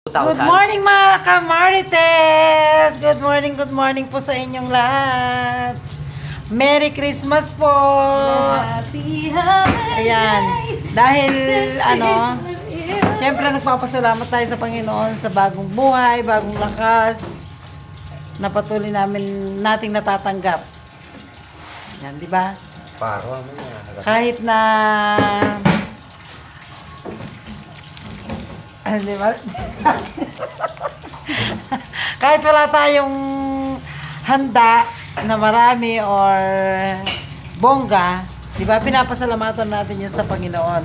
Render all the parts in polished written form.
Good morning mga kamarites! Good morning po sa inyong lahat. Merry Christmas po! Ayan, dahil syempre nagpapasalamat tayo sa Panginoon sa bagong buhay, bagong lakas na patuloy nating natatanggap. Yan, di ba? Kahit na di ba? Kahit wala tayong handa na marami or bongga, di ba, pinapasalamatan natin yun sa Panginoon.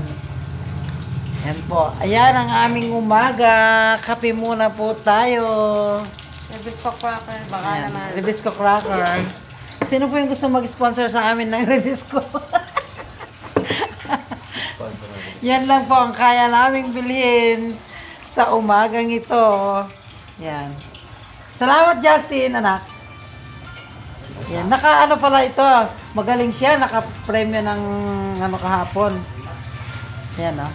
Yan po. Ayan ang aming umaga. Kape muna po tayo. Ribisco cracker, baka Ayan, naman. Ribisco cracker. Sino po yung gusto mag-sponsor sa amin ng Ribisco? Yan lang po ang kaya naming bilhin sa umagang ito. Yan. Salamat, Justin, anak. Yan. Naka-ano pala ito. Magaling siya. Naka-premyo ng kahapon. Yan, oh.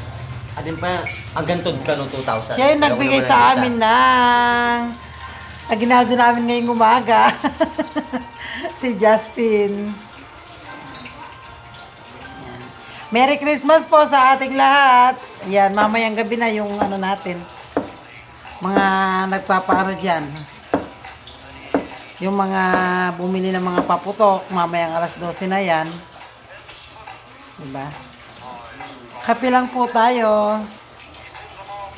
Adin pa, ang gantod ka no 2,000. Siya yung nagbigay sa amin ng aginaldo namin ngayong umaga. Si Justin. Merry Christmas po sa ating lahat. Yan, mamayang gabi na yung natin. Mga nagpapaano dyan. Yung mga bumili ng mga paputok, mamayang alas 12 na yan. Diba? Kape lang po tayo.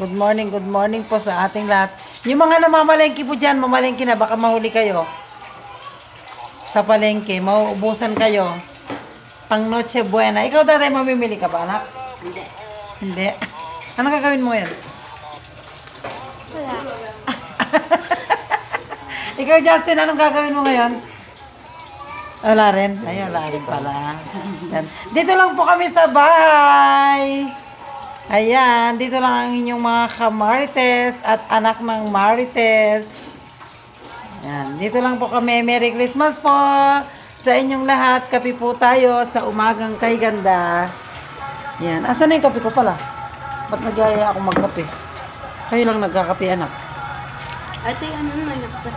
Good morning po sa ating lahat. Yung mga namamalengke po dyan, mamalengke na, baka mahuli kayo. Sa palengke, mauubusan kayo. Pang Noche Buena. Ikaw dati mamimili ka ba, anak? Hindi. Hindi. Ano gagawin mo yan? Wala. Ikaw, Justin, anong gagawin mo ngayon? Wala rin? Ay, wala rin pala. Yan. Dito lang po kami sa bahay. Ayan, dito lang ang inyong mga kamarites at anak ng marites. Ayan, dito lang po kami. Merry Christmas po sa inyong lahat. Kape po tayo sa umagang kay ganda. Yan. Asan na yung kape ko pala? Ba't nag-aya ako magkape? Kayo lang nagkakape, anak. Ate, ano naman ako?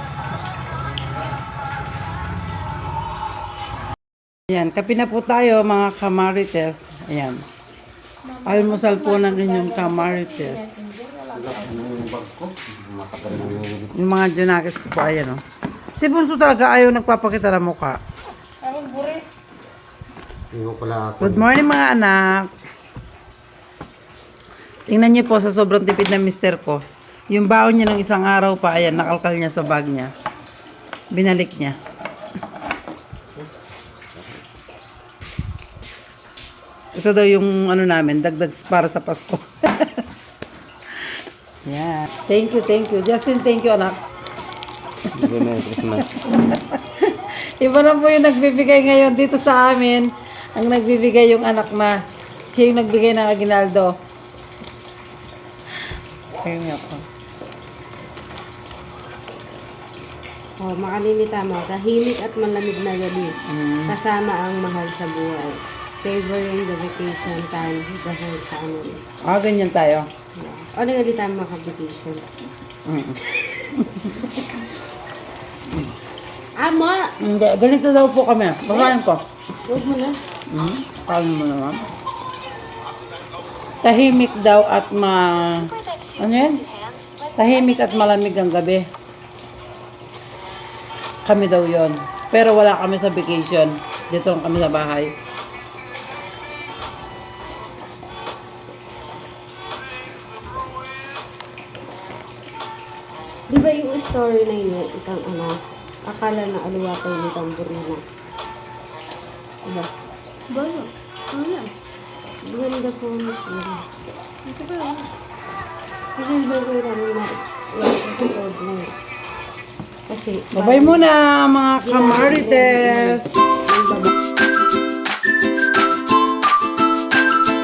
Ayan, kape na po tayo mga kamarites. Ayan. Almusal po ng inyong kamarites. Yung mga junakis ko po, ayan o. Si Bunso talaga ayaw nagpapakita ng mukha. Good morning mga anak. Tingnan niyo po sa sobrang tipid na mister ko. Yung baon niya ng isang araw pa, ayan, nakalkal niya sa bag niya. Binalik niya. Ito daw yung namin, dagdag para sa Pasko. Yeah. Thank you. Justin, thank you, anak. Merry Christmas. Iba na po yung nagbibigay ngayon dito sa amin. Ang nagbibigay yung anak na. Siya yung nagbigay ng aginaldo. Ayun ako. Oh, makalilita mo. Tahimik at malamig na gabi. Kasama ang mahal sa buhay. Savoring the vacation time the whole family. Ganyan tayo. Yeah. O, nagalita mo maka-vacation. Amo! Hindi, ganito daw po kami. Pagkain ko. Huwag mo na. Kain mo naman. Tahimik daw at ano yan? Tahimik at malamig ang gabi. Kami daw yon. Pero wala kami sa vacation. Dito lang kami sa bahay. Di ba yung story na yun, itang akala na aluwa kayo ni Tamburina? Diba? Bala. Wala. Ganda po ang story. Ito ba yun? Kasi ba kayo namin na episode na yun? Kasi, Babay muna mga kamarites.